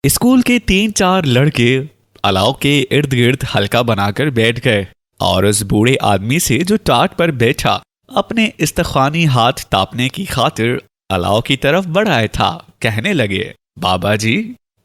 School के 3-4 लड़के अलाव के इर्द गिर्द हल्का बनाकर बैठ गए और उस बूढ़े आदमी से जो टाट पर बैठा अपने इस्तखानी हाथ तापने की खातिर अलाव की तरफ बढ़ाया था, कहने लगे, बाबा जी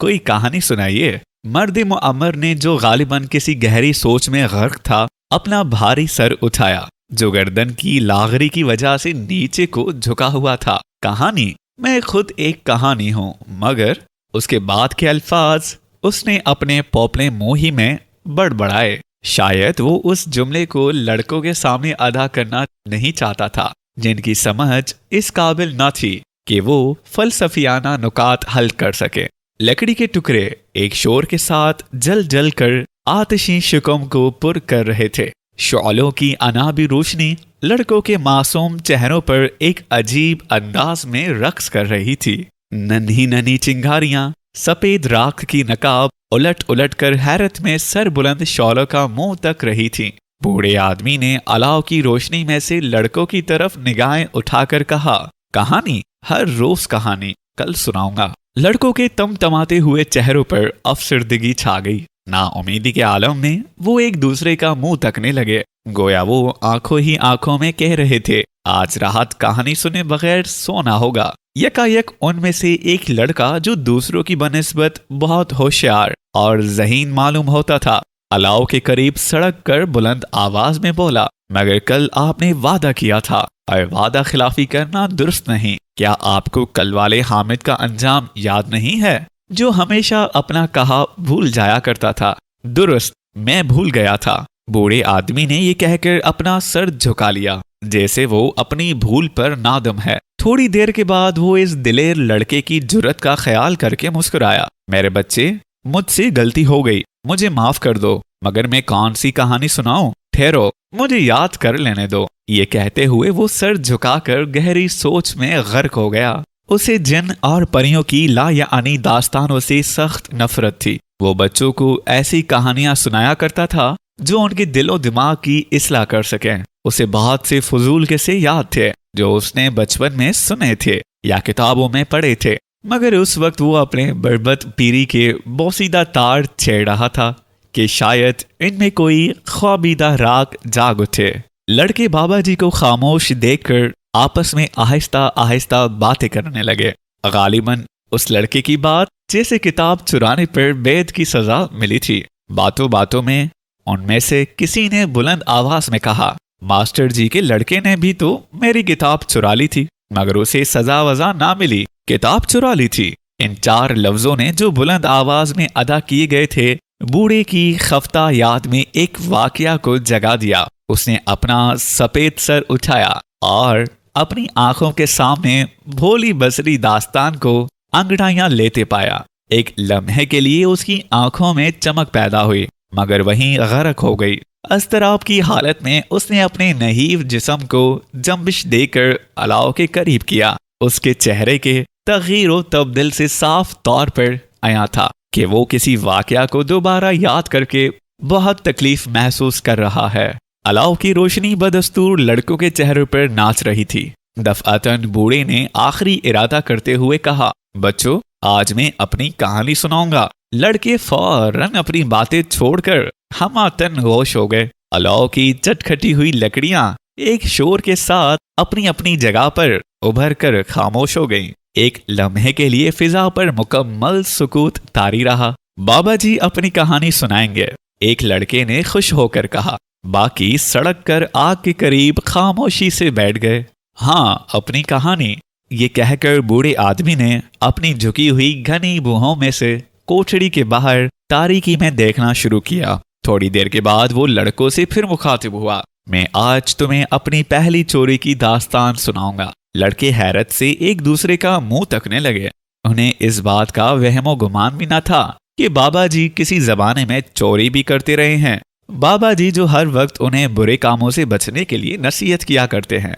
कोई कहानी सुनाइए। मर्द मुअम्मर ने, जो गालिबन किसी गहरी सोच में गर्क था, अपना भारी सर उठाया जो गर्दन की लागरी की वजह से नीचे को झुका हुआ था। कहानी? मैं खुद एक कहानी हूँ, मगर उसके बाद के अल्फाज उसने अपने पोपले मुंह ही में बड़बड़ाए। शायद वो उस जुमले को लड़कों के सामने अदा करना नहीं चाहता था, जिनकी समझ इस काबिल न थी कि वो फलसफियाना नुकात हल कर सके। लकड़ी के टुकड़े एक शोर के साथ जल जल कर आतिशी शिकम को पुर कर रहे थे। शौलों की अनाबी रोशनी लड़कों के मासूम चेहरों पर एक अजीब अंदाज में रक्स कर रही थी। नन्ही नन्ही चिंगारियां सफेद राख की नकाब उलट उलट कर हैरत में सर बुलंद शौलों का मुंह तक रही थी। बूढ़े आदमी ने अलाव की रोशनी में से लड़कों की तरफ निगाहें उठाकर कहा, कहानी? हर रोज कहानी, कल सुनाऊंगा। लड़कों के तमतमाते हुए चेहरों पर अफसरदगी छा गई। नाउमीदी के आलम में वो एक दूसरे का मुंह तकने लगे, गोया वो आंखों ही आंखों में कह रहे थे, आज राहत कहानी सुने बगैर सोना होगा। यकायक उनमें से एक लड़का, जो दूसरों की बनिस्बत बहुत होशियार और ज़हीन मालूम होता था, अलाव के करीब सड़क कर बुलंद आवाज में बोला, मगर कल आपने वादा किया था और वादा खिलाफी करना दुरुस्त नहीं। क्या आपको कल वाले हामिद का अंजाम याद नहीं है, जो हमेशा अपना कहा भूल जाया करता था? दुरुस्त, मैं भूल गया था। बूढ़े आदमी ने ये कहकर अपना सर झुका लिया, जैसे वो अपनी भूल पर नादम है। थोड़ी देर के बाद वो इस दिलेर लड़के की जुर्रत का ख्याल करके मुस्कुराया, मेरे बच्चे, मुझसे गलती हो गई, मुझे माफ कर दो, मगर मैं कौन सी कहानी सुनाऊं? ठहरो, मुझे याद कर लेने दो। ये कहते हुए वो सर झुकाकर गहरी सोच में गर्क हो गया। उसे जिन और परियों की लायानी दास्तानों से सख्त नफरत थी। वो बच्चों को ऐसी कहानियां सुनाया करता था जो उनके दिलो दिमाग की इस्लाह कर सकें। उसे बहुत से फजूल किस्से याद थे जो उसने बचपन में सुने थे या किताबों में पढ़े थे, मगर उस वक्त वो अपने बरबत पीरी के बोसीदा तार छेड़ रहा था कि शायद इनमें कोई ख्वाबीदा राग जाग उठे। लड़के बाबा जी को खामोश देखकर आपस में आहिस्ता आहिस्ता बातें करने लगे। गालिबन उस लड़के की बात जैसे किताब चुराने पर बैद की सजा मिली थी। बातों बातों में उनमें से किसी ने बुलंद आवाज में कहा, मास्टर जी के लड़के ने भी तो मेरी किताब चुरा ली थी, मगर उसे सजा वजा ना मिली। किताब चुरा ली थी। इन 4 लफ्जों ने जो बुलंद आवाज में अदा किए गए थे, बूढ़े की खफ्ता याद में एक वाकया को जगा दिया। उसने अपना सफेद सर उठाया और अपनी आंखों के सामने भोली बसरी दास्तान को अंगड़ाइयां लेते पाया। एक लम्हे के लिए उसकी आंखों में चमक पैदा हुई, मगर वहीं गर्क हो गई। अस्तराब की हालत में उसने अपने नहीव जिस्म को जंबिश देकर अलाव के करीब किया। उसके चेहरे के तगीर व तब्दील से साफ तौर पर आया था कि वो किसी वाकया को दोबारा याद करके बहुत तकलीफ महसूस कर रहा है। अलाव की रोशनी बदस्तूर लड़कों के चेहरे पर नाच रही थी। दफअतन बूढ़े ने आखिरी इरादा करते हुए कहा, बच्चों, आज मैं अपनी कहानी सुनाऊंगा। लड़के फौरन अपनी बातें छोड़कर हमातन होश हो गए। अलाव की चटखटी हुई लकड़ियां एक शोर के साथ अपनी अपनी जगह पर उभर कर खामोश हो गईं। एक लम्हे के लिए फिजा पर मुकम्मल सुकूत तारी रहा। बाबा जी अपनी कहानी सुनाएंगे, एक लड़के ने खुश होकर कहा। बाकी सड़क कर आग के करीब खामोशी से बैठ गए। हाँ, अपनी कहानी, ये कहकर बूढ़े आदमी ने अपनी झुकी हुई घनी भुहों में से कोठड़ी के बाहर तारीकी में देखना शुरू किया। थोड़ी देर के बाद वो लड़कों से फिर मुखातिब हुआ, मैं आज तुम्हें अपनी पहली चोरी की दास्तान सुनाऊंगा। लड़के हैरत से एक दूसरे का मुंह तकने लगे। उन्हें इस बात का वहमो गुमान भी न था कि बाबा जी किसी जमाने में चोरी भी करते रहे हैं। बाबा जी जो हर वक्त उन्हें बुरे कामों से बचने के लिए नसीहत किया करते हैं।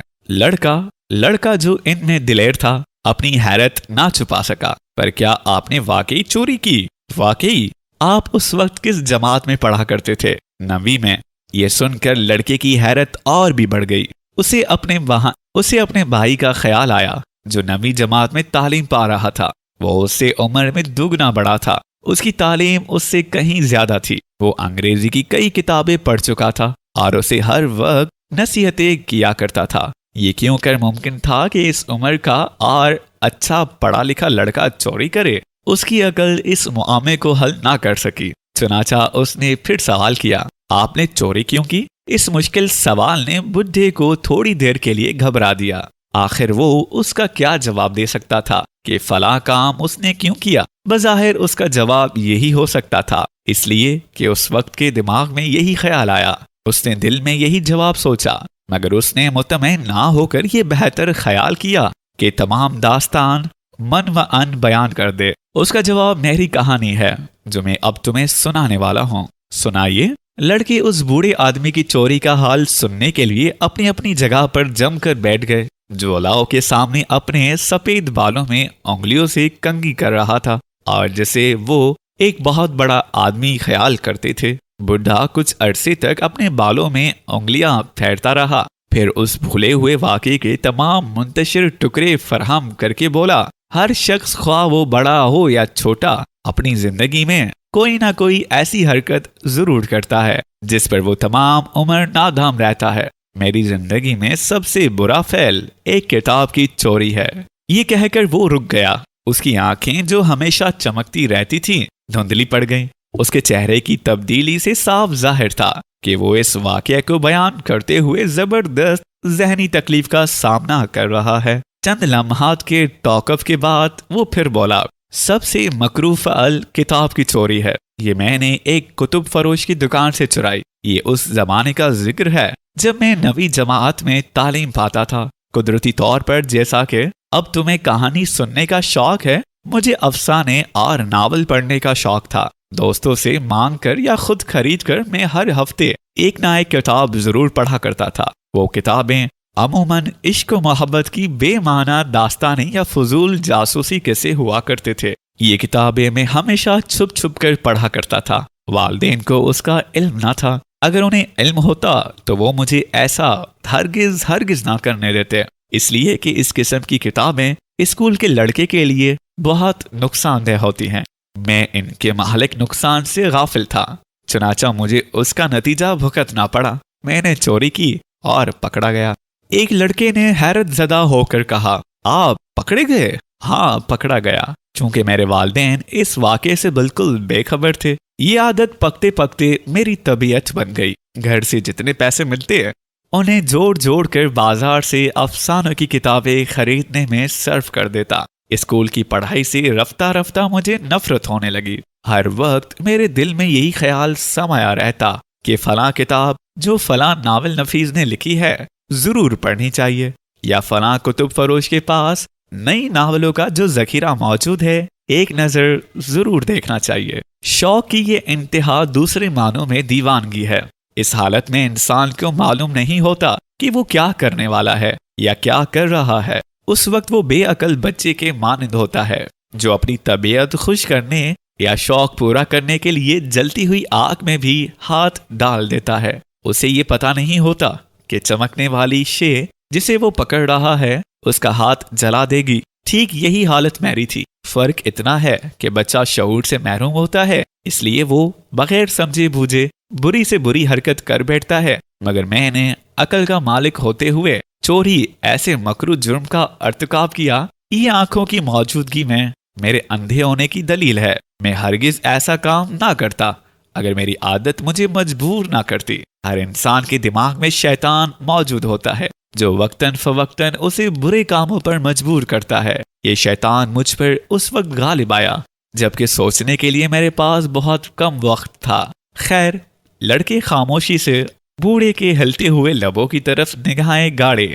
लड़का जो इनमें दिलेर था, अपनी हैरत ना छुपा सका। पर क्या आपने वाकई चोरी की? वाकई? आप उस वक्त किस जमात में पढ़ा करते थे? 9वीं में। ये सुनकर लड़के की हैरत और भी बढ़ गई। उसे अपने भाई का ख्याल आया जो 9वीं जमात में तालीम पा रहा था। वो उससे उम्र में दुगना बड़ा था। اس کی تعلیم اس سے کہیں زیادہ تھی۔ وہ انگریزی کی کئی کتابیں پڑھ چکا تھا اور اسے ہر وقت نصیحتیں کیا کرتا تھا۔ یہ کیوں کر ممکن تھا کہ اس عمر کا اور اچھا پڑھا لکھا لڑکا چوری کرے؟ اس کی عقل اس معاملے کو حل نہ کر سکی۔ چنانچہ اس نے پھر سوال کیا، آپ نے چوری کیوں کی؟ اس مشکل سوال نے بڈھے کو تھوڑی دیر کے لیے گھبرا دیا۔ آخر وہ اس کا کیا جواب دے سکتا تھا کہ فلاں کام اس نے کیوں کیا؟ بظاہر اس کا جواب یہی ہو سکتا تھا، اس لیے کہ اس وقت کے دماغ میں یہی خیال آیا۔ اس نے دل میں یہی جواب سوچا، مگر اس نے مطمئن نہ ہو کر یہ بہتر خیال کیا کہ تمام داستان من و ان بیان کر دے۔ اس کا جواب میری کہانی ہے جو میں اب تمہیں سنانے والا ہوں۔ سنائیے۔ لڑکے اس بوڑھے آدمی کی چوری کا حال سننے کے لیے اپنی اپنی جگہ پر جم کر بیٹھ گئے، جو الاؤ کے سامنے اپنے سفید بالوں میں انگلیوں سے کنگھی کر رہا تھا اور جسے وہ ایک بہت بڑا آدمی خیال کرتے تھے۔ بڈھا کچھ عرصے تک اپنے بالوں میں انگلیاں پھیرتا رہا، پھر اس بھولے ہوئے واقعے کے تمام منتشر ٹکڑے فراہم کر کے بولا، ہر شخص خواہ وہ بڑا ہو یا چھوٹا اپنی زندگی میں کوئی نہ کوئی ایسی حرکت ضرور کرتا ہے جس پر وہ تمام عمر نادام رہتا ہے۔ میری زندگی میں سب سے برا فعل ایک کتاب کی چوری ہے۔ یہ کہہ کر وہ رک گیا۔ اس کی آنکھیں جو ہمیشہ چمکتی رہتی تھیں دھندلی پڑ گئیں۔ اس کے چہرے کی تبدیلی سے صاف ظاہر تھا کہ وہ اس واقعے کو بیان کرتے ہوئے زبردست ذہنی تکلیف کا سامنا کر رہا ہے۔ چند لمحات کے توقف کے بعد وہ پھر بولا، سب سے مکروہ فعل کتاب کی چوری ہے۔ یہ میں نے ایک کتب فروش کی دکان سے چرائی۔ یہ اس زمانے کا ذکر ہے جب میں نویں جماعت میں تعلیم پاتا تھا۔ قدرتی طور پر جیسا کہ اب تمہیں کہانی سننے کا شوق ہے، مجھے افسانے اور ناول پڑھنے کا شوق تھا۔ دوستوں سے مانگ کر یا خود خرید کر میں ہر ہفتے ایک نہ ایک کتاب ضرور پڑھا کرتا تھا۔ وہ کتابیں عموماً عشق و محبت کی بے معنی داستانیں یا فضول جاسوسی قصے ہوا کرتے تھے۔ یہ کتابیں میں ہمیشہ چھپ چھپ کر پڑھا کرتا تھا۔ والدین کو اس کا علم نہ تھا۔ اگر انہیں علم ہوتا تو وہ مجھے ایسا ہرگز نہ کرنے دیتے، اس لیے کہ اس قسم کی کتابیں اسکول کے لڑکے کے لیے بہت نقصان دہ ہوتی ہیں۔ میں ان کے مہلک نقصان سے غافل تھا، چنانچہ مجھے اس کا نتیجہ بھگتنا پڑا۔ میں نے چوری کی اور پکڑا گیا۔ ایک لڑکے نے حیرت زدہ ہو کر کہا، آپ پکڑے گئے؟ ہاں، پکڑا گیا۔ چونکہ میرے والدین اس واقعے سے بالکل بے خبر تھے، یہ عادت پکتے پکتے میری طبیعت بن گئی۔ گھر سے جتنے پیسے ملتے ہیں انہیں جوڑ جوڑ کر بازار سے افسانوں کی کتابیں خریدنے میں صرف کر دیتا۔ اسکول کی پڑھائی سے رفتہ رفتہ مجھے نفرت ہونے لگی۔ ہر وقت میرے دل میں یہی خیال سمایا رہتا کہ فلاں کتاب جو فلاں ناول نفیس نے لکھی ہے ضرور پڑھنی چاہیے، یا فلاں کتب فروش کے پاس نئی ناولوں کا جو ذخیرہ موجود ہے ایک نظر ضرور دیکھنا چاہیے۔ شوق کی یہ انتہا دوسرے معنوں میں دیوانگی ہے۔ اس حالت میں انسان کو معلوم نہیں ہوتا کہ وہ کیا کرنے والا ہے یا کیا کر رہا ہے۔ اس وقت وہ بے عقل بچے کے مانند ہوتا ہے جو اپنی طبیعت خوش کرنے یا شوق پورا کرنے کے لیے جلتی ہوئی آگ میں بھی ہاتھ ڈال دیتا ہے۔ اسے یہ پتہ نہیں ہوتا کہ چمکنے والی شے جسے وہ پکڑ رہا ہے اس کا ہاتھ جلا دے گی۔ ٹھیک یہی حالت میری تھی۔ فرق اتنا ہے کہ بچہ شعور سے محروم ہوتا ہے، اس لیے وہ بغیر سمجھے بوجھے بری سے بری حرکت کر بیٹھتا ہے، مگر میں نے عقل کا مالک ہوتے ہوئے چوری ایسے مکروہ جرم کا ارتکاب کیا، یہ آنکھوں کی موجودگی میں میرے اندھے ہونے کی دلیل ہے۔ میں ہرگز ایسا کام نہ کرتا اگر میری عادت مجھے مجبور نہ کرتی۔ ہر انسان کے دماغ میں شیطان موجود ہوتا ہے جو وقتاً فوقتاً اسے برے کاموں پر مجبور کرتا ہے۔ یہ شیطان مجھ پر اس وقت غالب آیا جبکہ سوچنے کے لیے میرے پاس بہت کم وقت تھا۔ خیر، لڑکے خاموشی سے بوڑھے کے ہلتے ہوئے لبوں کی طرف نگاہیں گاڑے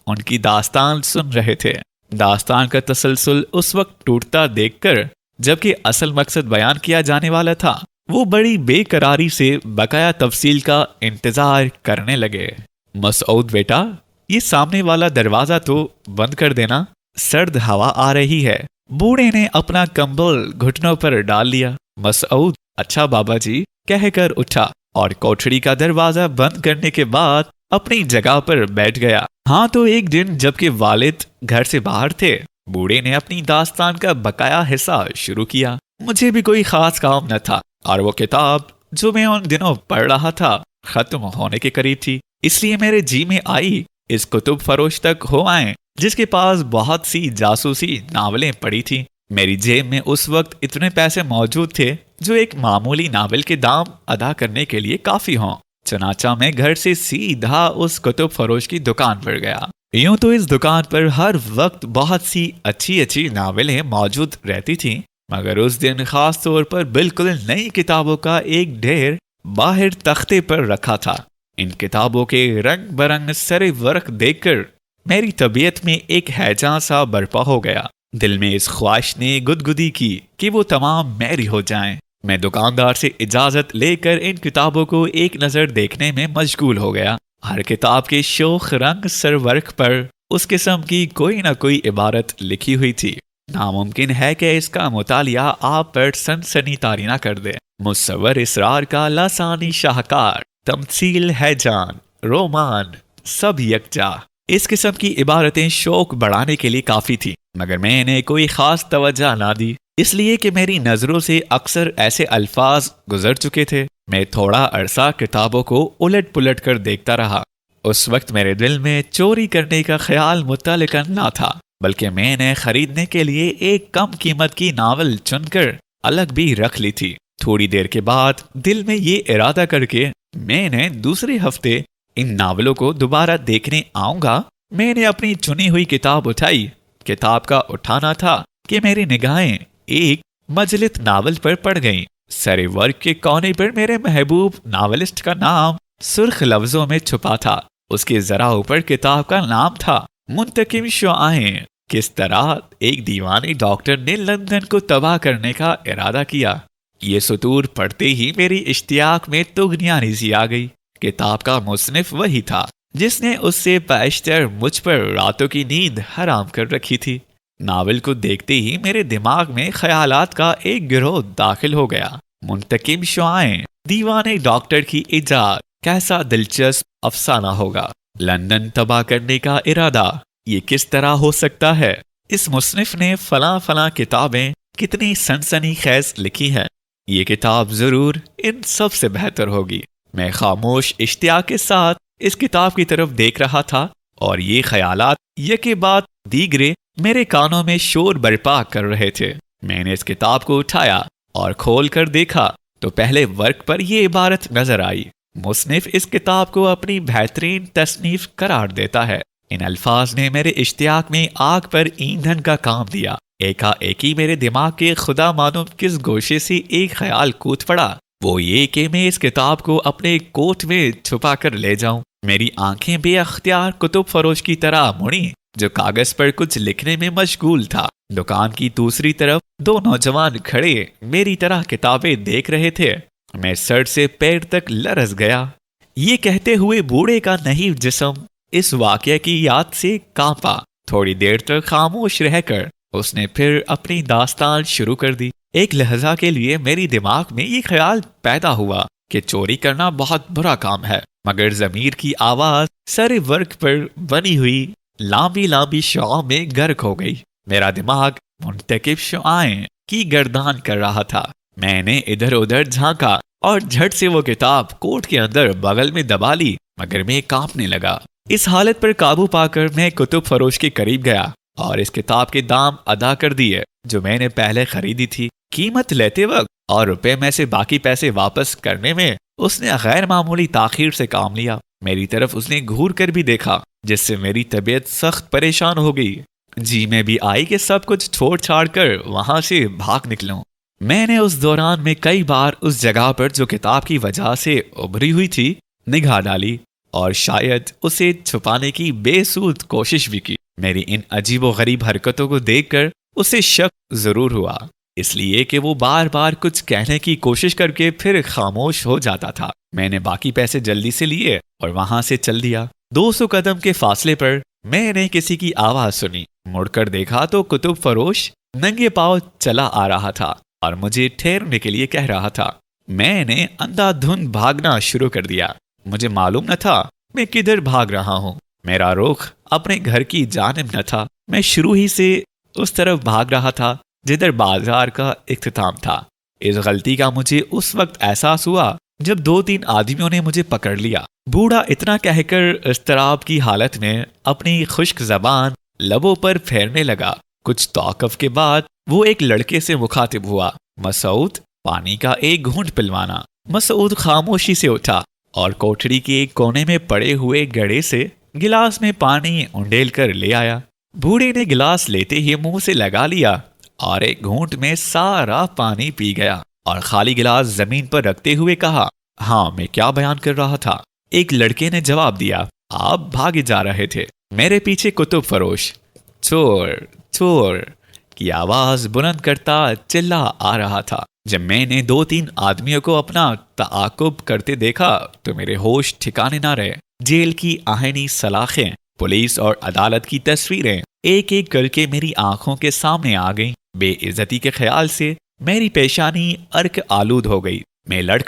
ان کی داستان سن رہے تھے۔ داستان کا تسلسل اس وقت ٹوٹتا دیکھ کر جبکہ اصل مقصد بیان کیا جانے والا تھا، وہ بڑی بے قراری سے بقایا تفصیل کا انتظار کرنے لگے۔ مسعود بیٹا، یہ سامنے والا دروازہ تو بند کر دینا، سرد ہوا آ رہی ہے۔ بوڑھے نے اپنا کمبل گھٹنوں پر ڈال لیا۔ مسعود، اچھا بابا جی کہہ کر اٹھا اور کوٹھڑی کا دروازہ بند کرنے کے بعد اپنی جگہ پر بیٹھ گیا۔ ہاں تو ایک دن جبکہ والد گھر سے باہر تھے، بوڑھے نے اپنی داستان کا بقایا حصہ شروع کیا۔ मुझे भी कोई खास काम न था और वो किताब जो मैं उन दिनों पढ़ रहा था खत्म होने के करीब थी। इसलिए मेरे जी में आई इस कुतुब फरोश तक हो आए जिसके पास बहुत सी जासूसी नावलें पड़ी थी। मेरी जेब में उस वक्त इतने पैसे मौजूद थे जो एक मामूली नावल के दाम अदा करने के लिए काफी हों। चनाचा मैं घर से सीधा उस कुतुब फरोश की दुकान पर गया। यूं तो इस दुकान पर हर वक्त बहुत सी अच्छी अच्छी नावलें मौजूद रहती थीं, मगर उस दिन खास तौर पर बिल्कुल नई किताबों का एक ढेर बाहर तख्ते पर रखा था। इन किताबों के रंग बरंग सरे वर्क देखकर मेरी तबीयत में एक हैजा सा बर्पा हो गया। दिल में इस ख्वाहिश ने गुदगुदी की कि वो तमाम मेरी हो जाएं। मैं दुकानदार से इजाजत लेकर इन किताबों को एक नज़र देखने में मशगूल हो गया। हर किताब के शोख रंग सरवर्क पर उस किस्म की कोई ना कोई इबारत लिखी हुई थी। नामुमकिन है कि इसका मुतालिया आप पर सनसनी तारी ना कर दे। मुसव्वर इसरार का लासानी शाहकार, तमसील है जान, रोमान सब यकजा, इस किस्म की इबारतें शौक बढ़ाने के लिए काफी थी, मगर मैंने कोई खास तवज्जो ना दी, इसलिए कि मेरी नजरों से अक्सर ऐसे अल्फाज गुजर चुके थे। मैं थोड़ा अरसा किताबों को उलट पुलट कर देखता रहा। उस वक्त मेरे दिल में चोरी करने का ख्याल मुतल्लिकन ना था, बल्कि मैंने खरीदने के लिए एक कम कीमत की नावल चुनकर अलग भी रख ली थी। थोड़ी देर के बाद दिल में ये इरादा करके मैंने दूसरे हफ्ते इन नावलों को दोबारा देखने आऊंगा। मैंने अपनी चुनी हुई किताब उठाई। किताब का उठाना था कि मेरी निगाहें एक मजलित नावल पर पड़ गईं। सरे वर्ग के कोने पर मेरे महबूब नावलिस्ट का नाम सुर्ख लफ्जों में छुपा था। उसके जरा ऊपर किताब का नाम था मुंतकिम शुआएं। किस तरह एक दीवानी डॉक्टर ने लंदन को तबाह करने का इरादा किया। ये सुतूर पढ़ते ही मेरी इश्तियाक में तुगनियानीसी आ गई। किताब का मुसनिफ वही था जिसने उससे पैशतर मुझ पर रातों की नींद हराम कर रखी थी। नावल को देखते ही मेरे दिमाग में ख्यालात का एक गिरोह दाखिल हो गया। मुंतकिम शुआएं, दीवाने डॉक्टर की इजाद, कैसा दिलचस्प अफसाना होगा। लंदन तबाह करने का इरादा, ये किस तरह हो सकता है। इस मुसनिफ ने फला फला किताबें कितनी सनसनी खेज लिखी है। ये किताब जरूर इन सब से बेहतर होगी। मैं खामोश इश्तियाक के साथ इस किताब की तरफ देख रहा था और ये ख्यालात यके बाद दीगरे मेरे कानों में शोर बर्पा कर रहे थे। मैंने इस किताब को उठाया और खोल कर देखा तो पहले वर्क पर यह इबारत नजर आई। मुसनिफ इस किताब को अपनी बेहतरीन तसनीफ करार देता है। इन अल्फाज ने मेरे इश्तियाक में आग पर ईंधन का काम दिया। एकाएक ही मेरे दिमाग के खुदा मालूम किस गोशे से एक ख्याल कूद पड़ा, वो ये कि मैं इस किताब को अपने कोट में छुपा कर ले जाऊं। मेरी आंखें बेअख्तियार कुतुब फरोश की तरह मुड़ी जो कागज पर कुछ लिखने में मशगूल था। दुकान की दूसरी तरफ दो नौजवान खड़े मेरी तरह किताबें देख रहे थे। मैं सर से पैर तक लरस गया। ये कहते हुए बूढ़े का नहीफ जिस्म इस वाकये की याद से कांपा। थोड़ी देर तक खामोश रहकर उसने फिर अपनी दास्तान शुरू कर दी। एक लहजा के लिए मेरी दिमाग में ये ख्याल पैदा हुआ कि चोरी करना बहुत बुरा काम है, मगर ज़मीर की आवाज सारे वर्क पर बनी हुई लांबी लांबी शुआ में गर्क हो गई। मेरा दिमाग मुंतकिब शुआएं की गर्दान कर रहा था। मैंने इधर उधर झांका और झट से वो किताब कोट के अंदर बगल में दबा ली, मगर मैं कांपने लगा। इस हालत पर काबू पाकर मैं कुतुब फरोश के करीब गया और इस किताब के दाम अदा कर दिए जो मैंने पहले खरीदी थी। कीमत लेते वक्त और रुपए में से बाकी पैसे वापस करने में उसने गैर मामूली ताखीर से काम लिया। मेरी तरफ उसने घूर कर भी देखा, जिससे मेरी तबीयत सख्त परेशान हो गई। जी में भी आई कि सब कुछ छोड़ छाड़ कर वहां से भाग निकलूं। मैंने उस दौरान में कई बार उस जगह पर जो किताब की वजह से उभरी हुई थी निगाह डाली और शायद उसे छुपाने की बेसूद कोशिश भी की। मेरी इन अजीबो गरीब हरकतों को देखकर उसे शक जरूर हुआ, इसलिए कि वो बार बार कुछ कहने की कोशिश करके फिर खामोश हो जाता था। मैंने बाकी पैसे जल्दी से लिए और वहां से चल दिया। 200 कदम के फासले पर मैंने किसी की आवाज सुनी। मुड़कर देखा तो कुतुब फरोश नंगे पांव चला आ रहा था और मुझे ठहरने के लिए कह रहा था। मैंने अंधाधुंध भागना शुरू कर दिया। मुझे मालूम न था मैं किधर भाग रहा हूँ। मेरा रुख अपने घर की जानिब न था। मैं शुरू ही से उस तरफ भाग रहा था جدھر بازار کا اختتام تھا۔ اس غلطی کا مجھے اس وقت احساس ہوا جب 2-3 آدمیوں نے مجھے پکڑ لیا۔ بوڑھا اتنا کہہ کر اضطراب کی حالت میں اپنی خشک زبان لبوں پر پھیرنے لگا۔ کچھ توقف کے بعد وہ ایک لڑکے سے مخاطب ہوا، مسعود، پانی کا ایک گھونٹ پلوانا۔ مسعود خاموشی سے اٹھا اور کوٹھڑی کے ایک کونے میں پڑے ہوئے گڑھے سے گلاس میں پانی انڈیل کر لے آیا۔ بوڑھے نے گلاس لیتے ہی منہ سے لگا لیا اور ایک گھونٹ میں سارا پانی پی گیا اور خالی گلاس زمین پر رکھتے ہوئے کہا، ہاں میں کیا بیان کر رہا تھا؟ ایک لڑکے نے جواب دیا، آپ بھاگے جا رہے تھے، میرے پیچھے کتب فروش چور چور کی آواز بلند کرتا چلا آ رہا تھا۔ جب میں نے 2-3 آدمیوں کو اپنا تعاقب کرتے دیکھا تو میرے ہوش ٹھکانے نہ رہے۔ جیل کی آہنی سلاخیں، پولیس اور عدالت کی تصویریں ایک ایک کر کے میری آنکھوں کے سامنے آ گئیں۔ بے عزتی کے خیال سے میری پیشانی عرق آلود ہو گئی۔ میں لڑ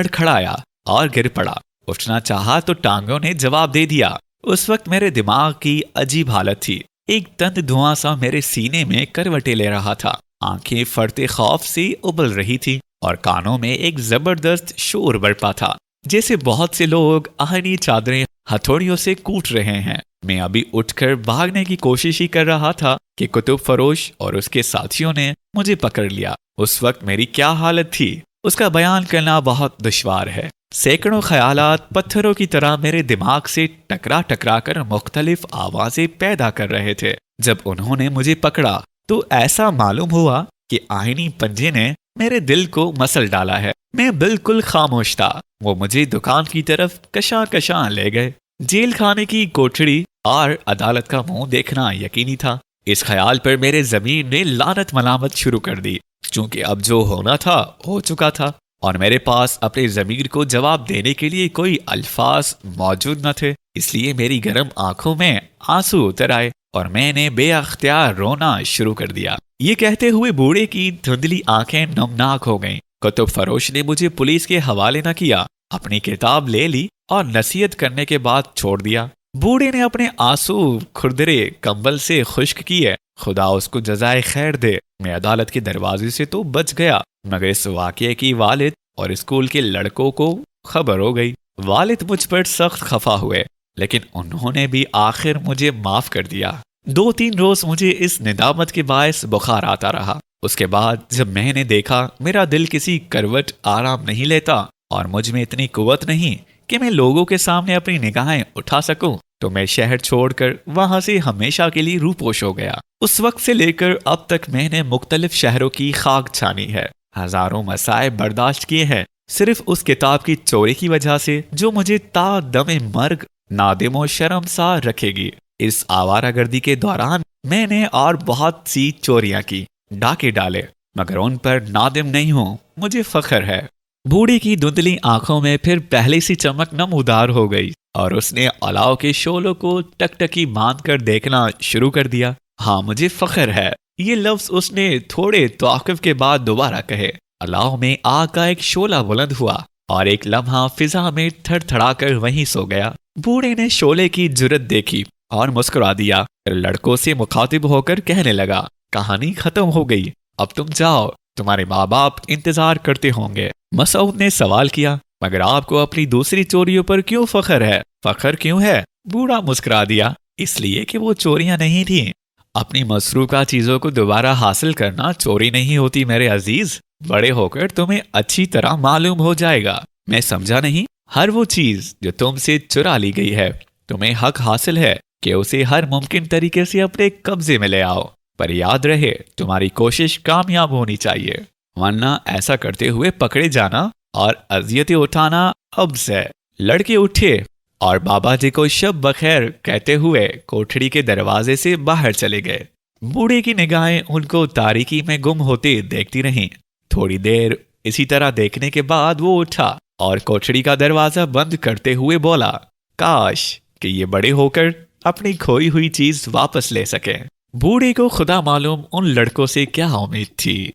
کھڑایا اور گر پڑا۔ اٹھنا چاہا تو ٹانگوں نے جواب دے دیا۔ اس وقت میرے دماغ کی عجیب حالت تھی۔ ایک تند دھواں سا میرے سینے میں کروٹیں لے رہا تھا، آنکھیں فرتے خوف سے ابل رہی تھی اور کانوں میں ایک زبردست شور برپا تھا، جیسے بہت سے لوگ آہنی چادریں ہتھوڑیوں سے کوٹ رہے ہیں۔ میں ابھی اٹھ کر بھاگنے کی کوشش ہی کر رہا تھا کہ کتب فروش اور اس کے ساتھیوں نے مجھے پکڑ لیا۔ اس وقت میری کیا حالت تھی اس کا بیان کرنا بہت دشوار ہے۔ سینکڑوں خیالات پتھروں کی طرح میرے دماغ سے ٹکرا کر مختلف آوازیں پیدا کر رہے تھے۔ جب انہوں نے مجھے پکڑا تو ایسا معلوم ہوا کہ آہنی پنجے نے میرے دل کو مسل ڈالا ہے۔ میں بالکل خاموش تھا۔ وہ مجھے دکان کی طرف کشاں لے گئے۔ جیل خانے کی کوٹھڑی اور عدالت کا منہ دیکھنا یقینی تھا۔ اس خیال پر میرے ضمیر نے لعنت ملامت شروع کر دی، چونکہ اب جو ہونا تھا ہو چکا تھا اور میرے پاس اپنے ضمیر کو جواب دینے کے لیے کوئی الفاظ موجود نہ تھے۔ اس لیے میری گرم آنکھوں میں آنسو اتر آئے اور میں نے بے اختیار رونا شروع کر دیا۔ یہ کہتے ہوئے بوڑھے کی دھندلی آنکھیں نمناک ہو گئیں۔ کتب فروش نے مجھے پولیس کے حوالے نہ کیا، اپنی کتاب لے لی اور نصیحت کرنے کے بعد چھوڑ دیا۔ بوڑھے نے اپنے آنسو کھردرے کمبل سے خشک کیے۔ خدا اس کو جزائے خیر دے۔ میں عدالت کے دروازے سے تو بچ گیا، مگر اس واقعے کی والد اور اسکول کے لڑکوں کو خبر ہو گئی۔ والد مجھ پر سخت خفا ہوئے، لیکن انہوں نے بھی آخر مجھے معاف کر دیا۔ 2-3 روز مجھے اس ندامت کے باعث بخار آتا رہا۔ اس کے بعد جب میں نے دیکھا میرا دل کسی کروٹ آرام نہیں لیتا اور مجھ میں اتنی قوت نہیں کہ میں لوگوں کے سامنے اپنی نگاہیں اٹھا سکوں، تو میں شہر چھوڑ کر وہاں سے ہمیشہ کے لیے روپوش ہو گیا۔ اس وقت سے لے کر اب تک میں نے مختلف شہروں کی خاک چھانی ہے، ہزاروں مسائب برداشت کیے ہیں، صرف اس کتاب کی چوری کی وجہ سے جو مجھے تا دم مرگ نادم و شرمسار رکھے گی۔ اس آوارہ گردی کے دوران میں نے اور بہت سی چوریاں کی، ڈاکے ڈالے، مگر ان پر نادم نہیں ہوں، مجھے فخر ہے۔ بوڑھی کی دھندلی آنکھوں میں پھر پہلے سی چمک نمودار ہو گئی اور اس نے الاؤ کے شعلوں کو ٹکٹکی باندھ کر دیکھنا شروع کر دیا۔ ہاں مجھے فخر ہے، یہ لفظ اس نے تھوڑے توقف کے بعد دوبارہ کہے۔ الاؤ میں آگ کا ایک شعلہ بلند ہوا اور ایک لمحہ فضا میں تھڑ تھڑا کر وہیں سو گیا۔ بوڑھے نے شعلے کی جرت دیکھی اور مسکرا دیا، پھر لڑکوں سے مخاطب ہو کر کہنے لگا، کہانی ختم ہو گئی، اب تم جاؤ، تمہارے ماں باپ انتظار کرتے ہوں گے۔ مسعود نے سوال کیا، مگر آپ کو اپنی دوسری چوریوں پر کیوں فخر ہے؟ فخر کیوں ہے؟ بوڑھا مسکرا دیا، اس لیے کہ وہ چوریاں نہیں تھیں۔ اپنی مسروقہ چیزوں کو دوبارہ حاصل کرنا چوری نہیں ہوتی میرے عزیز، بڑے ہو کر تمہیں اچھی طرح معلوم ہو جائے گا۔ میں سمجھا نہیں، ہر وہ چیز جو تم سے چرا لی گئی ہے تمہیں حق حاصل ہے کہ اسے ہر ممکن طریقے سے اپنے قبضے میں لے آؤ، پر یاد رہے تمہاری کوشش کامیاب ہونی چاہیے، ورنہ ایسا کرتے ہوئے پکڑے جانا اور اذیتیں اٹھانا ابز ہے۔ لڑکے اٹھے اور بابا جی کو شب بخیر کہتے ہوئے کوٹھڑی کے دروازے سے باہر چلے گئے۔ بوڑھے کی نگاہیں ان کو تاریکی میں گم ہوتے دیکھتی رہیں۔ تھوڑی دیر اسی طرح دیکھنے کے بعد وہ اٹھا اور کوٹھڑی کا دروازہ بند کرتے ہوئے بولا، کاش کہ یہ بڑے ہو کر اپنی کھوئی ہوئی چیز واپس لے سکیں۔ بوڑھے کو خدا معلوم ان لڑکوں سے کیا امید تھی۔